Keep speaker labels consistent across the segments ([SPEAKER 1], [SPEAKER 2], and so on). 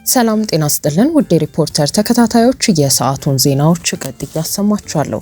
[SPEAKER 1] ሰላም ጤና ይስጥልን ውድ ሪፖርተር ተከታታዮች የሰዓቱን ዜናዎች ቀጥዬ ያሰማችኋለሁ።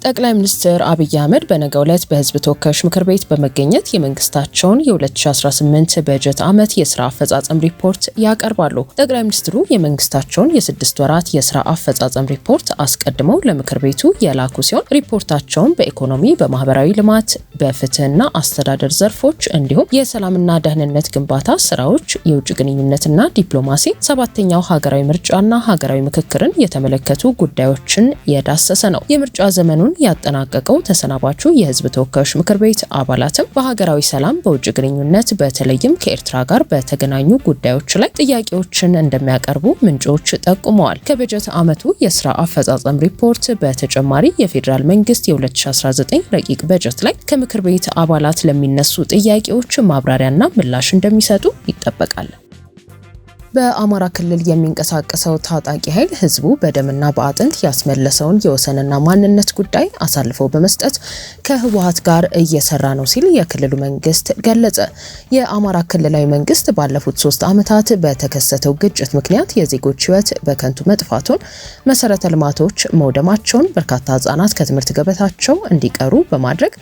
[SPEAKER 1] ጠቅላይ ሚኒስትር አብይ አህመድ በነገው ዕለት በህዝብ ተወካዮች ምክር ቤት በመገኘት የመንግስታቸውን የ2018 በጀት ዓመት የስራ አፈጻጸም ሪፖርት ያቀርባሉ። ጠቅላይ ሚኒስትሩ የመንግስታቸውን የ6 ወራት የስራ አፈጻጸም ሪፖርት አስቀድመው ለምክር ቤቱ የላኩ ሲሆን ሪፖርታቸውን በኢኮኖሚ፣ በማህበራዊ ልማት፣ በፍትህና አስተዳደር ዘርፎች እንዲሁም የሰላምና ደህንነት ግንባታ ስራዎች፣ የውጭ ግንኙነትና ዲፕሎማሲ፣ 7ኛው ሀገራዊ ምርጫና ሀገራዊ ምክክርን የተመለከቱ ጉዳዮችን የዳሰሰ ነው። የምርጫ ዘመኑን ያጠናቀቀው ተሰናባቹ የህዝብ ተወካዮች ምክር ቤት አባላትም በሀገራዊ ሰላም፣ በውጭ ግንኙነት በተለይም ከኤርትራ ጋር በተገናኙ ጉዳዮች ላይ ጥያቄዎችን እንደሚያቀርቡ ምንጮች ጠቁመዋል። ከበጀት ዓመቱ የስራ አፈጻጸም ሪፖርት በተጨማሪ የፌዴራል መንግስት የ2019 ረቂቅ በጀት ላይ ከምክር ቤት አባላት ለሚነሱ ጥያቄዎች ማብራሪያና ምላሽ እንደሚሰጡ ይጠበቃል። በአማራ ክልል የሚንቀሳቀሰው ታጣቂ ኃይል ህዝቡ በደምና በአጥንት ያስመለሰውን የወሰንና ማንነት ጉዳይ አሳልፎ በመስጠት ከህወሓት ጋር እየሰራ ነው ሲል የክልሉ መንግስት ገለጸ። የአማራ ክልላዊ መንግስት ባለፉት 3 ዓመታት በተከሰተው ግጭት ምክንያት የዜጎች ህይወት በከንቱ መጥፋቱን፣ መሰረተ ልማቶች መውደማቸውን፣ በርካታ ህጻናት ከትምህርት ገበታቸው እንዲቀሩ በማድረግ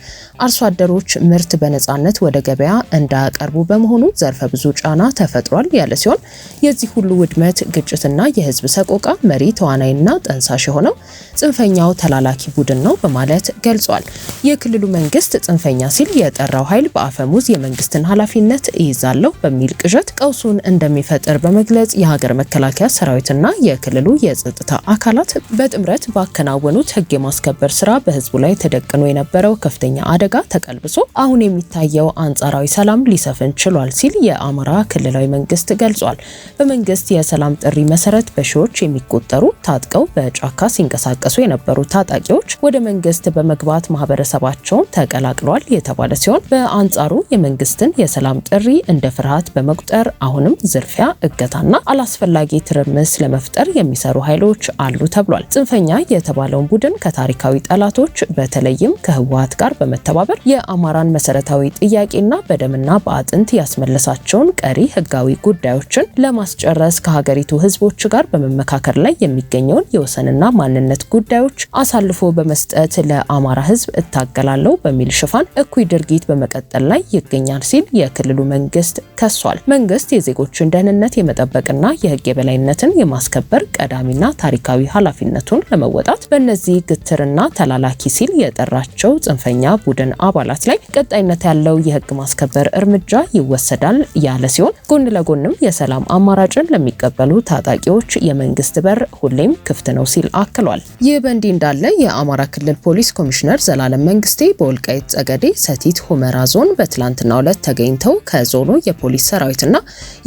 [SPEAKER 1] አርሶ አደሮች ምርት በነጻነት ወደ ገበያ እንዳያቀርቡ በመሆኑ ዘርፈ ብዙ ጫና ተፈጥሯል ያለ ሲሆን የዚህ ሁሉ ውድመት፣ ግጭትና የህዝብ ሰቆቃ መሪ ተዋናይና ጠንሳሽ የሆነው ጽንፈኛው ተላላኪ ቡድን ነው በማለት ገልጿል። የክልሉ መንግስት ጽንፈኛ ሲል የጠራው ኃይል በአፈሙዝ የመንግስትን ኃላፊነት ይይዛለሁ በሚል ቅዠት ቀውሱን እንደሚፈጥር በመግለጽ የሀገር መከላከያ ሰራዊትና የክልሉ የጸጥታ አካላት በጥምረት ባከናወኑት ህግ የማስከበር ስራ በህዝቡ ላይ ተደቅኖ የነበረው ከፍተኛ አደጋ ተቀልብሶ አሁን የሚታየው አንጻራዊ ሰላም ሊሰፍን ችሏል ሲል የአማራ ክልላዊ መንግስት ገልጿል። በመንግስት የሰላም ጥሪ መሰረት በሺዎች የሚቆጠሩ ታጥቀው በጫካ ሲንቀሳቀሱ የነበሩ ታጣቂዎች ወደ መንግስት በመግባት ማህበረሰባቸውን ተቀላቅለዋል የተባለ ሲሆን በአንጻሩ የመንግስትን የሰላም ጥሪ እንደ ፍርሃት በመቁጠር አሁንም ዝርፊያ፣ እገታና አላስፈላጊ ትርምስ ለመፍጠር የሚሰሩ ኃይሎች አሉ ተብሏል። ጽንፈኛ የተባለውን ቡድን ከታሪካዊ ጠላቶች በተለይም ከህወሓት ጋር በመተባበር የአማራን መሰረታዊ ጥያቄና በደምና በአጥንት ያስመለሳቸውን ቀሪ ህጋዊ ጉዳዮችን ለማስጨረስ ከሀገሪቱ ህዝቦች ጋር በመመካከር ላይ የሚገኘውን የወሰንና ማንነት ጉዳዮች አሳልፎ በመስጠት ለአማራ ህዝብ እታገላለሁ በሚል ሽፋን እኩይ ድርጊት በመቀጠል ላይ ይገኛል ሲል የክልሉ መንግስት ከሷል። መንግስት የዜጎችን ደህንነት የመጠበቅና የህግ የበላይነትን የማስከበር ቀዳሚና ታሪካዊ ኃላፊነቱን ለመወጣት በእነዚህ ግትርና ተላላኪ ሲል የጠራቸው ጽንፈኛ ቡድን አባላት ላይ ቀጣይነት ያለው የህግ ማስከበር እርምጃ ይወሰዳል ያለ ሲሆን ጎን ለጎንም የሰላም አማራጭን ለሚቀበሉ ታጣቂዎች የመንግስት በር ሁሌም ክፍት ነው ሲል አክሏል። ይህ በእንዲህ እንዳለ የአማራ ክልል ፖሊስ ኮሚሽነር ዘላለም መንግስቴ በወልቃይት ጠገዴ ሰቲት ሁመራ ዞን በትላንትናው ዕለት ተገኝተው ከዞኑ የፖሊስ ሰራዊትና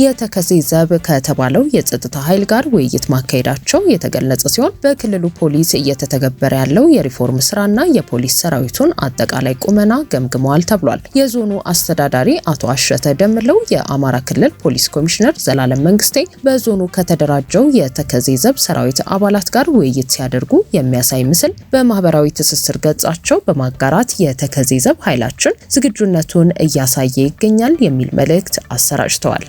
[SPEAKER 1] የተከዜ ዘብ ከተባለው የጸጥታ ኃይል ጋር ውይይት ማካሄዳቸው የተገለጸ ሲሆን በክልሉ ፖሊስ እየተተገበረ ያለው የሪፎርም ስራና የፖሊስ ሰራዊቱን አጠቃላይ ቁመና ገምግመዋል ተብሏል። የዞኑ አስተዳዳሪ አቶ አሸተ ደምለው የአማራ ክልል ፖሊስ ኮሚሽነር ዘላለም መንግስቴ በዞኑ ከተደራጀው የተከዜ ዘብ ሰራዊት አባላት ጋር ውይይት ሲያደርጉ የሚያሳይ ምስል በማህበራዊ ትስስር ገጻቸው በማጋራት የተከዜ ዘብ ኃይላችን ዝግጁነቱን እያሳየ ይገኛል የሚል መልእክት አሰራጭተዋል።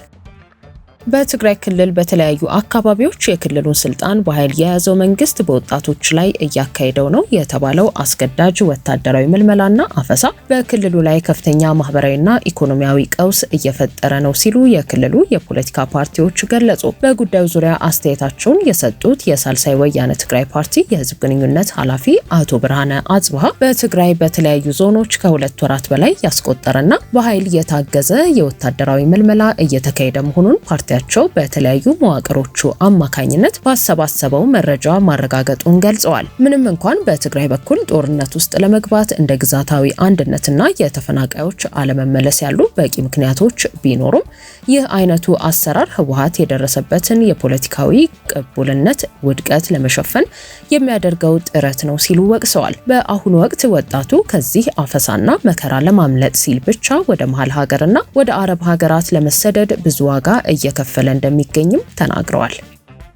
[SPEAKER 1] በትግራይ ክልል በተለያዩ አካባቢዎች የክልሉን ስልጣን በኃይል የያዘው መንግስት በወጣቶች ላይ እያካሄደው ነው የተባለው አስገዳጅ ወታደራዊ ምልመላና አፈሳ በክልሉ ላይ ከፍተኛ ማህበራዊና ኢኮኖሚያዊ ቀውስ እየፈጠረ ነው ሲሉ የክልሉ የፖለቲካ ፓርቲዎች ገለጹ። በጉዳዩ ዙሪያ አስተያየታቸውን የሰጡት የሳልሳይ ወያነ ትግራይ ፓርቲ የህዝብ ግንኙነት ኃላፊ አቶ ብርሃነ አጽብሃ በትግራይ በተለያዩ ዞኖች ከ2 ወራት በላይ ያስቆጠረና በኃይል የታገዘ የወታደራዊ ምልመላ እየተካሄደ መሆኑን ፓርቲ በተለያዩ መዋቅሮቹ አማካኝነት ባሰባሰበው መረጃ ማረጋገጡን ገልጸዋል። ምንም እንኳን በትግራይ በኩል ጦርነት ውስጥ ለመግባት እንደ ግዛታዊ አንድነትና የተፈናቃዮች አለመመለስ ያሉ በቂ ምክንያቶች ቢኖሩም ይህ አይነቱ አሰራር ህወሓት የደረሰበትን የፖለቲካዊ ቅቡልነት ውድቀት ለመሸፈን የሚያደርገው ጥረት ነው ሲሉ ወቅሰዋል። በአሁኑ ወቅት ወጣቱ ከዚህ አፈሳና መከራ ለማምለጥ ሲል ብቻ ወደ መሃል ሀገርና ወደ አረብ ሀገራት ለመሰደድ ብዙ ዋጋ እየከፈለ እንደሚገኝም ተናግረዋል።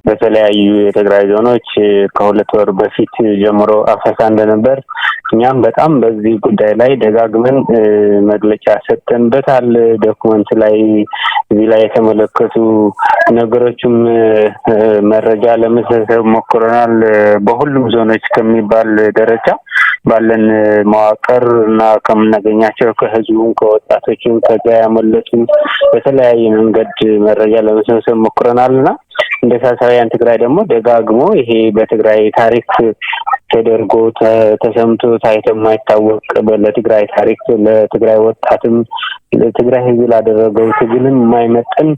[SPEAKER 2] በተለያዩ የትግራይ ዞኖች ከሁለት ወር በፊት ጀምሮ አፈሳ እንደነበር እኛም በጣም በዚህ ጉዳይ ላይ ደጋግመን መግለጫ ሰጥተንበታል። ዶክመንት ላይ እዚህ ላይ የተመለከቱ ነገሮችም መረጃ ለመሰብሰብ ሞክረናል። በሁሉም ዞኖች ከሚባል ደረጃ ባለን መዋቅር እና ከምናገኛቸው ከህዝቡም ከወጣቶችም ከዚያ ያመለጡ በተለያየ መንገድ መረጃ ለመሰብሰብ ሞክረናልና እንደ ሳልሳውያን ትግራይ ደግሞ ደጋግሞ ይሄ በትግራይ ታሪክ ተደርጎ ተሰምቶ ታይቶ የማይታወቅ ለትግራይ ታሪክ ለትግራይ ወጣትም ለትግራይ ህዝብ ላደረገው ትግልም የማይመጥን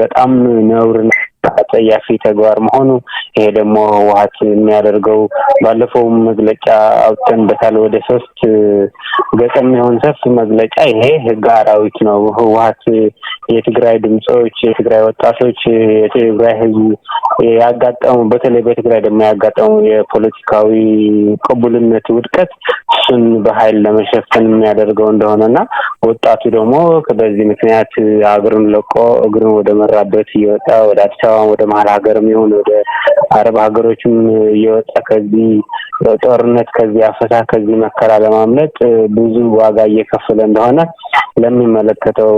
[SPEAKER 2] በጣም ነውርና አጸያፊ ተግባር መሆኑ ይሄ ደግሞ ህወሓት የሚያደርገው ባለፈው መግለጫ አውጥተንበታል። ወደ 3 ገጽ የሚሆን ሰፊ መግለጫ ይሄ ህግ አራዊት ነው። ህወሓት የትግራይ ድምጾች የትግራይ ወጣቶች የትግራይ ህዝብ ያጋጠሙ በተለይ በትግራይ ደግሞ ያጋጠሙ የፖለቲካዊ ቅቡልነት ውድቀት እሱን በኃይል ለመሸፈን የሚያደርገው እንደሆነና ወጣቱ ደግሞ በዚህ ምክንያት አገሩን ለቆ እግሩን ወደ መራበት እየወጣ ወደ አዲስ አበባ ወደ መሀል ሀገርም ይሁን ወደ አረብ ሀገሮችም እየወጣ ከዚህ ጦርነት ከዚህ አፈሳ ከዚህ መከራ ለማምለጥ ብዙ ዋጋ እየከፈለ እንደሆነ ለሚመለከተው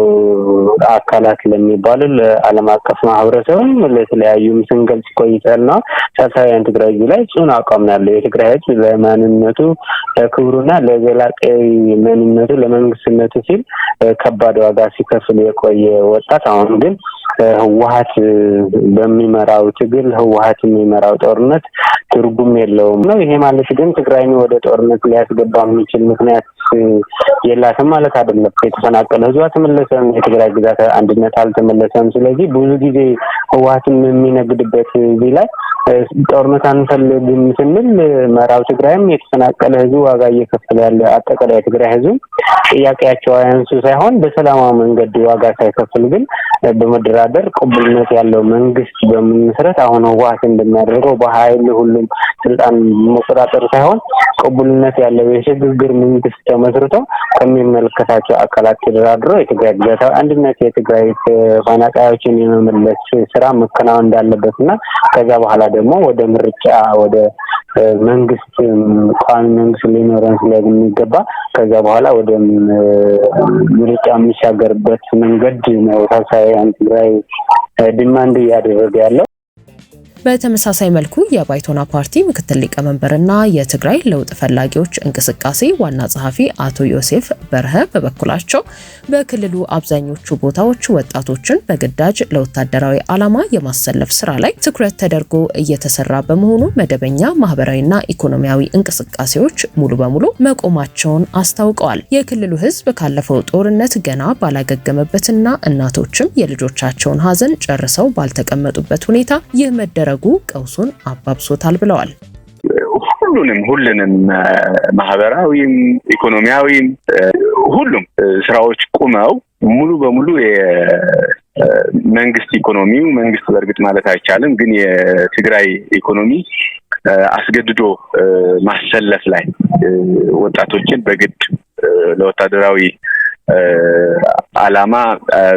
[SPEAKER 2] አካላት ለሚባሉ ለዓለም አቀፍ ማህበረሰብ ለተለያዩ ስንገልጽ ቆይተናልና ሳልሳውያን ትግራይ ላይ ጽኑ አቋም ያለው የትግራይ ህዝብ ለማንነቱ ለክብሩና ለዘላቂ ማንነቱ ለመንግስትነቱ ሲል ከባድ ዋጋ ሲከፍል የቆየ ወጣት አሁን ግን ህወሓት በሚመራው ትግል ህወሓት የሚመራው ጦርነት ትርጉም የለውም ነው። ይሄ ማለት ግን ትግራይን ወደ ጦርነት ሊያስገባ የሚችል ምክንያት የላትም ማለት አይደለም። የተፈናቀለ ህዝብ ተመለሰም የትግራይ ግዛት አንድነት አልተመለሰም። ስለዚህ ብዙ ጊዜ ህወሓትም የሚነግድበት እዚህ ላይ ጦርነት አንፈልግም ስንል መራው ትግራይም የተፈናቀለ ህዝብ ዋጋ እየከፈለ ያለ አጠቃላይ ትግራይ ህዝብ ጥያቄያቸው አያንሱ ሳይሆን በሰላማዊ መንገድ ዋጋ ሳይከፍል ግን በመደራደር ቅቡልነት ያለው መንግስት በመመስረት አሁን ህወሓት እንደሚያደርገው በኃይል ሁሉም ስልጣን መቆጣጠር ሳይሆን ቅቡልነት ያለው የሽግግር መንግስት ተመስርቶ ከሚመለከታቸው አካላት ተደራድሮ የትግራይ ግዛት አንድነት የትግራይ ተፈናቃዮችን የመመለስ ስራ መከናወን እንዳለበትና ከዛ በኋላ ደግሞ ወደ ምርጫ ወደ መንግስት ቋሚ መንግስት ሊኖረን ስለሚገባ ከዛ በኋላ ወደ ምርጫ የሚሻገርበት መንገድ ነው ሳልሳውያን ትግራይ ዲማንድ ያደረገ ያለው።
[SPEAKER 1] በተመሳሳይ መልኩ የባይቶና ፓርቲ ምክትል ሊቀመንበርና የትግራይ ለውጥ ፈላጊዎች እንቅስቃሴ ዋና ጸሐፊ አቶ ዮሴፍ በርሀ በበኩላቸው በክልሉ አብዛኞቹ ቦታዎች ወጣቶችን በግዳጅ ለወታደራዊ ዓላማ የማሰለፍ ስራ ላይ ትኩረት ተደርጎ እየተሰራ በመሆኑ መደበኛ ማህበራዊና ኢኮኖሚያዊ እንቅስቃሴዎች ሙሉ በሙሉ መቆማቸውን አስታውቀዋል። የክልሉ ህዝብ ካለፈው ጦርነት ገና ባላገገመበትና እናቶችም የልጆቻቸውን ሀዘን ጨርሰው ባልተቀመጡበት ሁኔታ ይህ መደረጉ ቀውሱን አባብሶታል ብለዋል።
[SPEAKER 3] ሁሉንም ማህበራዊም ኢኮኖሚያዊም ሁሉም ስራዎች ቆመው ሙሉ በሙሉ የመንግስት ኢኮኖሚው መንግስት በርግጥ ማለት አይቻልም ግን የትግራይ ኢኮኖሚ አስገድዶ ማሰለፍ ላይ ወጣቶችን በግድ ለወታደራዊ ዓላማ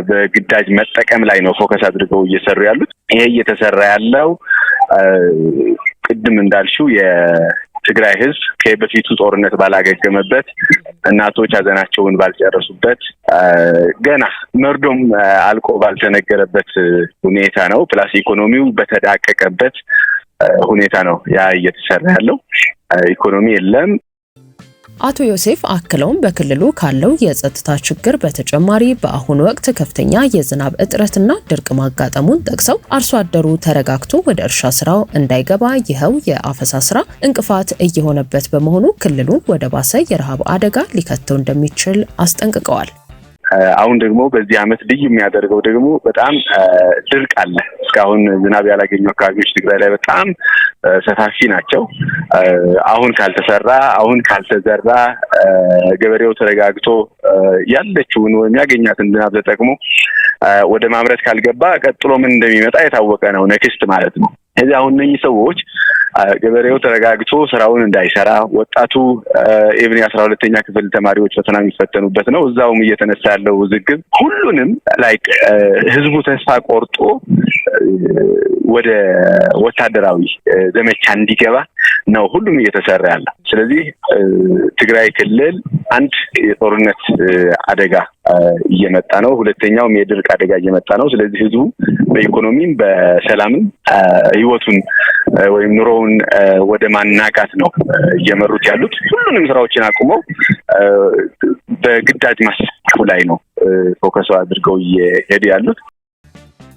[SPEAKER 3] በግዳጅ መጠቀም ላይ ነው ፎከስ አድርገው እየሰሩ ያሉት። ይሄ እየተሰራ ያለው ቅድም እንዳልሽው የትግራይ ህዝብ ከበፊቱ ጦርነት ባላገገመበት እናቶች ሀዘናቸውን ባልጨረሱበት ገና መርዶም አልቆ ባልተነገረበት ሁኔታ ነው። ፕላስ ኢኮኖሚው በተዳቀቀበት ሁኔታ ነው ያ እየተሰራ ያለው። ኢኮኖሚ የለም።
[SPEAKER 1] አቶ ዮሴፍ አክለውም በክልሉ ካለው የጸጥታ ችግር በተጨማሪ በአሁኑ ወቅት ከፍተኛ የዝናብ እጥረትና ድርቅ ማጋጠሙን ጠቅሰው አርሶ አደሩ ተረጋግቶ ወደ እርሻ ስራው እንዳይገባ ይኸው የአፈሳ ስራ እንቅፋት እየሆነበት በመሆኑ ክልሉን ወደ ባሰ የረሃብ አደጋ ሊከተው እንደሚችል አስጠንቅቀዋል።
[SPEAKER 3] አሁን ደግሞ በዚህ አመት ልዩ የሚያደርገው ደግሞ በጣም ድርቅ አለ። እስካሁን ዝናብ ያላገኙ አካባቢዎች ትግራይ ላይ በጣም ሰፋፊ ናቸው። አሁን ካልተሰራ አሁን ካልተዘራ ገበሬው ተረጋግቶ ያለችውን ወይም ያገኛትን ዝናብ ተጠቅሞ ወደ ማምረት ካልገባ ቀጥሎ ምን እንደሚመጣ የታወቀ ነው። ኔክስት ማለት ነው። እዚህ አሁን እነዚህ ሰዎች ገበሬው ተረጋግቶ ስራውን እንዳይሰራ ወጣቱ ኢቭን 12ኛ ክፍል ተማሪዎች ፈተና የሚፈተኑበት ነው። እዛውም እየተነሳ ያለው ዝግብ ሁሉንም ላይክ ህዝቡ ተስፋ ቆርጦ ወደ ወታደራዊ ዘመቻ እንዲገባ ነው ሁሉም እየተሰራ ያለ። ስለዚህ ትግራይ ክልል አንድ የጦርነት አደጋ እየመጣ ነው፣ ሁለተኛውም የድርቅ አደጋ እየመጣ ነው። ስለዚህ ህዝቡ በኢኮኖሚም በሰላምም ህይወቱን ወይም ኑሮውን ወደ ማናጋት ነው እየመሩት ያሉት። ሁሉንም ስራዎችን አቁመው በግዳጅ ማስፈጸም ላይ ነው ፎከስ አድርገው እየሄዱ ያሉት።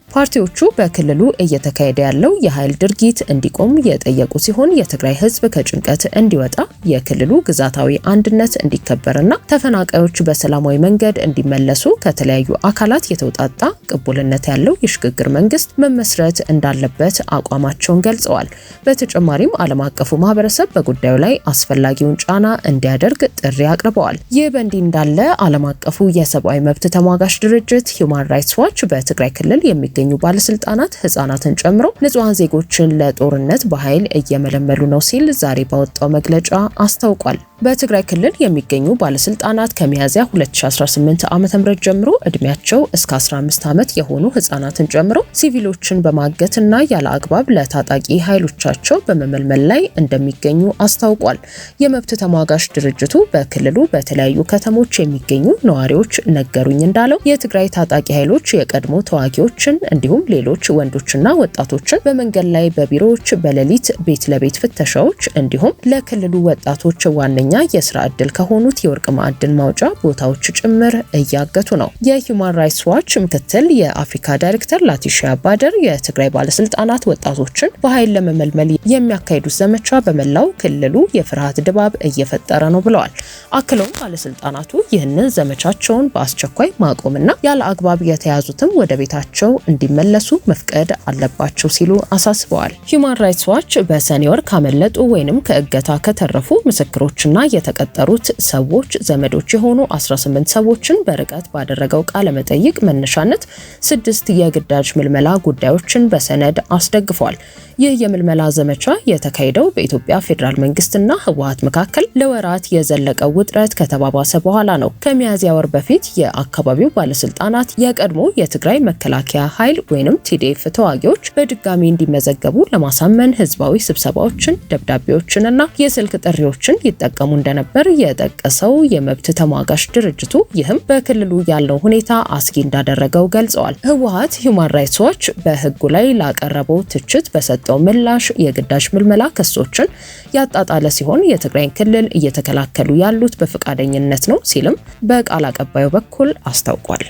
[SPEAKER 1] ፓርቲዎቹ በክልሉ እየተካሄደ ያለው የኃይል ድርጊት እንዲቆም የጠየቁ ሲሆን የትግራይ ህዝብ ከጭንቀት እንዲወጣ የክልሉ ግዛታዊ አንድነት እንዲከበርና ተፈናቃዮች በሰላማዊ መንገድ እንዲመለሱ ከተለያዩ አካላት የተውጣጣ ቅቡልነት ያለው የሽግግር መንግስት መመስረት እንዳለበት አቋማቸውን ገልጸዋል። በተጨማሪም ዓለም አቀፉ ማህበረሰብ በጉዳዩ ላይ አስፈላጊውን ጫና እንዲያደርግ ጥሪ አቅርበዋል። ይህ በእንዲህ እንዳለ ዓለም አቀፉ የሰብአዊ መብት ተሟጋች ድርጅት ሂውማን ራይትስ ዋች በትግራይ ክልል የሚገኙ ባለስልጣናት ህፃናትን ጨምሮ ንጹሃን ዜጎችን ለጦርነት በኃይል እየመለመሉ ነው ሲል ዛሬ ባወጣው መግለጫ አስታውቋል። በትግራይ ክልል የሚገኙ ባለስልጣናት ከሚያዝያ 2018 ዓ.ም ጀምሮ እድሜያቸው እስከ 15 ዓመት የሆኑ ህፃናትን ጨምሮ ሲቪሎችን በማገትና ያለ አግባብ ለታጣቂ ኃይሎቻቸው በመመልመል ላይ እንደሚገኙ አስታውቋል። የመብት ተሟጋች ድርጅቱ በክልሉ በተለያዩ ከተሞች የሚገኙ ነዋሪዎች ነገሩኝ እንዳለው የትግራይ ታጣቂ ኃይሎች የቀድሞ ተዋጊዎችን እንዲሁም ሌሎች ወንዶችና ወጣቶችን በመንገድ ላይ በቢሮዎች በሌሊት ቤት ለቤት ፍተሻዎች እንዲሁም ለክልሉ ወጣቶች ዋነኛ የስራ ዕድል ከሆኑት የወርቅ ማዕድን ማውጫ ቦታዎች ጭምር እያገቱ ነው። የሂውማን ራይትስ ዋች ምክትል የአፍሪካ ዳይሬክተር ላቲሺያ ባደር የትግራይ ባለስልጣናት ወጣቶችን በኃይል ለመመልመል የሚያካሂዱት ዘመቻ በመላው ክልሉ የፍርሃት ድባብ እየፈጠረ ነው ብለዋል። አክለውም ባለስልጣናቱ ይህንን ዘመቻቸውን በአስቸኳይ ማቆምና ያለ አግባብ የተያዙትም ወደ ቤታቸው እንዲመለሱ መፍቀድ አለባቸው ሲሉ አሳስበዋል። ሂውማን ራይትስ ዋች በሰኔ ወር ካመለጡ ወይንም ከእገታ ከተረፉ ምስክሮችና የተቀጠሩት ሰዎች ዘመዶች የሆኑ 18 ሰዎችን በርቀት ባደረገው ቃለ መጠይቅ መነሻነት 6 የግዳጅ ምልመላ ጉዳዮችን በሰነድ አስደግፏል። ይህ የምልመላ ዘመቻ የተካሄደው በኢትዮጵያ ፌዴራል መንግስትና ህወሓት መካከል ለወራት የዘለቀው ውጥረት ከተባባሰ በኋላ ነው። ከሚያዝያ ወር በፊት የአካባቢው ባለስልጣናት የቀድሞ የትግራይ መከላከያ ኃይል ወይንም ቲዲኤፍ ተዋጊዎች በድጋሚ እንዲመዘገቡ ለማሳመን ህዝባዊ ስብሰባዎችን፣ ደብዳቤዎችንና የስልክ ጥሪዎችን ይጠቀሙ እንደነበር የጠቀሰው የመብት ተሟጋች ድርጅቱ ይህም በክልሉ ያለው ሁኔታ አስጊ እንዳደረገው ገልጸዋል። ህወሓት ሂውማን ራይትስ ዋች በህጉ ላይ ላቀረበው ትችት በሰጠው ምላሽ የግዳጅ ምልመላ ክሶችን ያጣጣለ ሲሆን የትግራይን ክልል እየተከላከሉ ያሉት በፈቃደኝነት ነው ሲልም በቃል አቀባዩ በኩል አስታውቋል።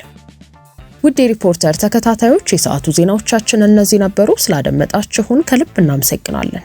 [SPEAKER 1] ውድ የሪፖርተር ተከታታዮች የሰዓቱ ዜናዎቻችን እነዚህ ነበሩ። ስላደመጣችሁን ከልብ እናመሰግናለን።